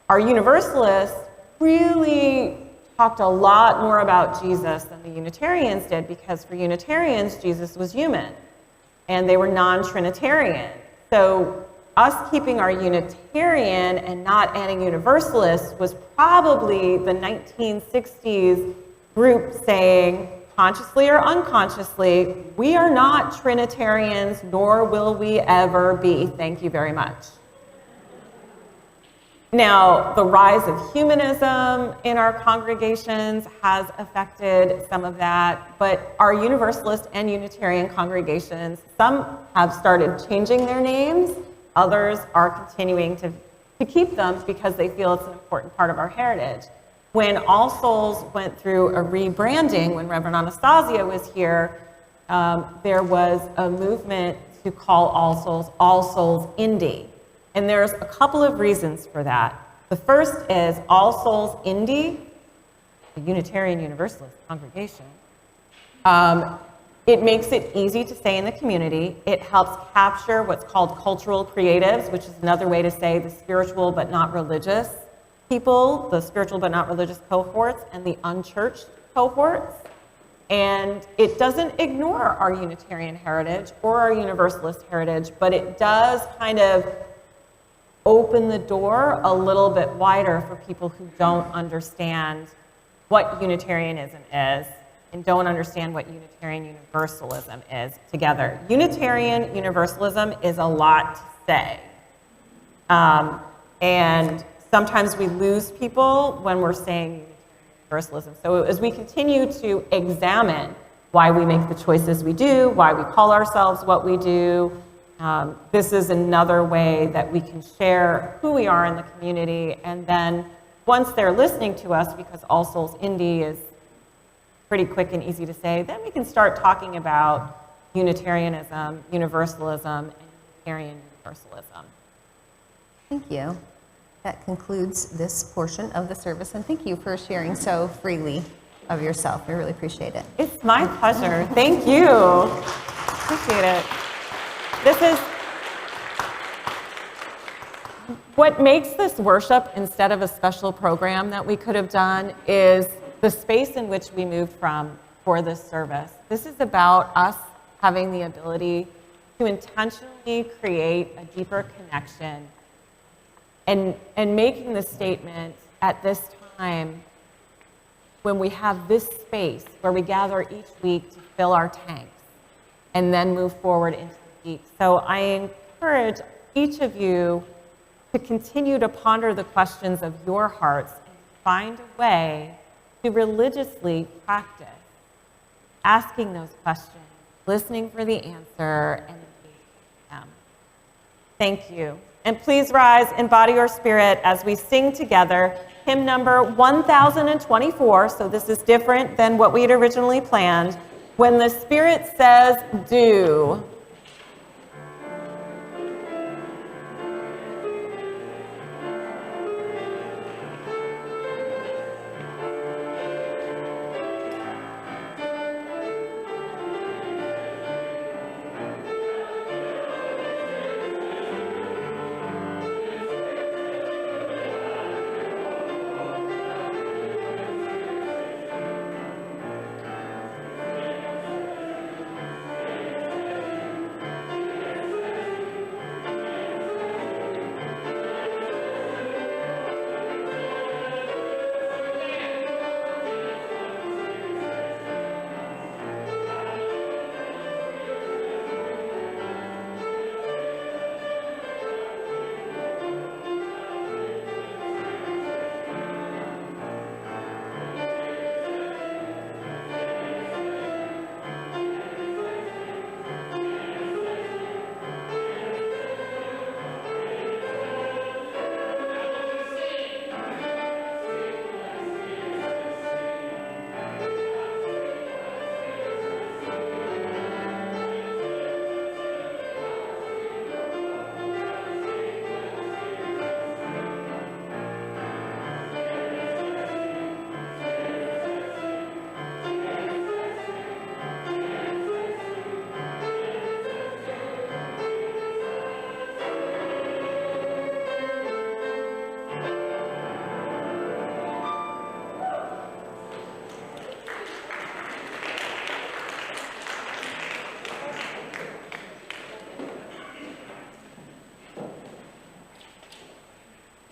our Universalists really talked a lot more about Jesus than the Unitarians did, because for Unitarians, Jesus was human, and they were non-Trinitarian. So us keeping our Unitarian and not adding Universalists was probably the 1960s group saying, consciously or unconsciously, we are not Trinitarians, nor will we ever be. Thank you very much. Now, the rise of humanism in our congregations has affected some of that, but our Universalist and Unitarian congregations, some have started changing their names, others are continuing to keep them because they feel it's an important part of our heritage. When All Souls went through a rebranding, when Reverend Anastasia was here, there was a movement to call All Souls Indy. And there's a couple of reasons for that. The first is All Souls Indy, the Unitarian Universalist congregation. It makes it easy to stay in the community. It helps capture what's called cultural creatives, which is another way to say the spiritual but not religious people, the spiritual but not religious cohorts, and the unchurched cohorts. And it doesn't ignore our Unitarian heritage or our Universalist heritage, but it does kind of open the door a little bit wider for people who don't understand what Unitarianism is and don't understand what Unitarian Universalism is together. Unitarian Universalism is a lot to say. And sometimes we lose people when we're saying Unitarian Universalism. So as we continue to examine why we make the choices we do, why we call ourselves what we do, this is another way that we can share who we are in the community. And then once they're listening to us, because All Souls Indy is pretty quick and easy to say, then we can start talking about Unitarianism, Universalism, and Unitarian Universalism. Thank you. That concludes this portion of the service, and thank you for sharing so freely of yourself. We really appreciate it. It's my pleasure. Thank you. Appreciate it. This is what makes this worship instead of a special program that we could have done is the space in which we moved from for this service. This is about us having the ability to intentionally create a deeper connection and making the statement at this time when we have this space where we gather each week to fill our tanks and then move forward into the week. So I encourage each of you to continue to ponder the questions of your hearts and find a way to religiously practice asking those questions, listening for the answer, and engaging with them. Thank you. And please rise in body or spirit as we sing together hymn number 1024. So this is different than what we had originally planned. When the Spirit says, do.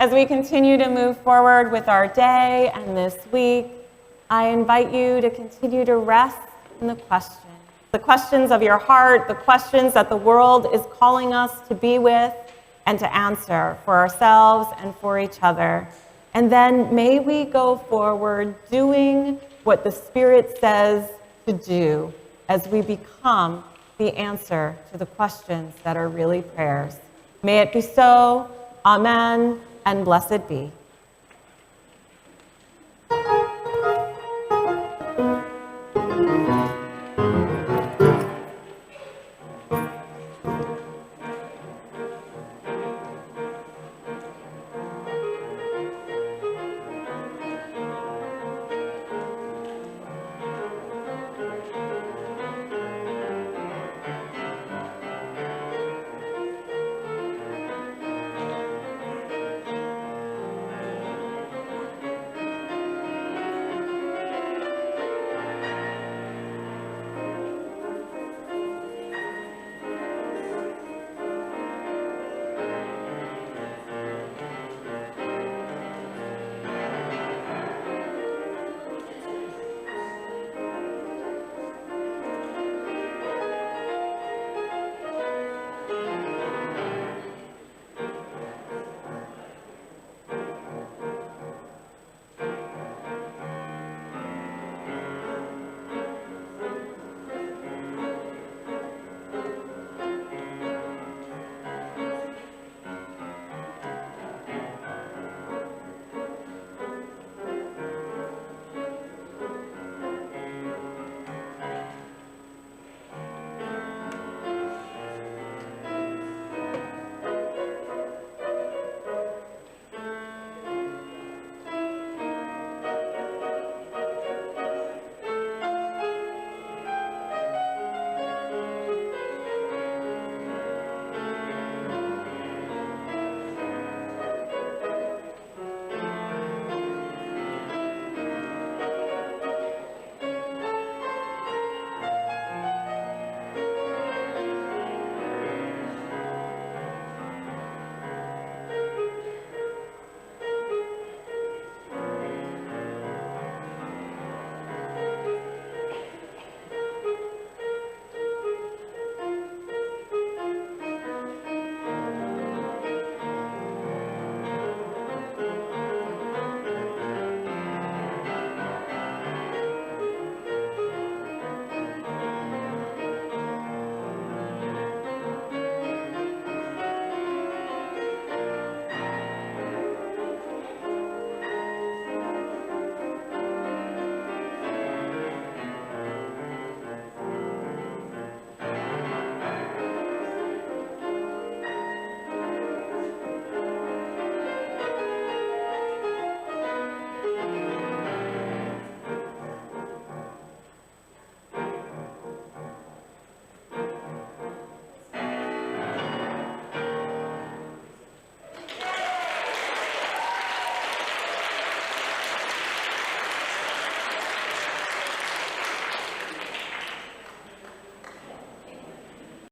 As we continue to move forward with our day and this week, I invite you to continue to rest in the questions of your heart, the questions that the world is calling us to be with, and to answer for ourselves and for each other. And then may we go forward doing what the Spirit says to do as we become the answer to the questions that are really prayers. May it be so. Amen, and blessed be.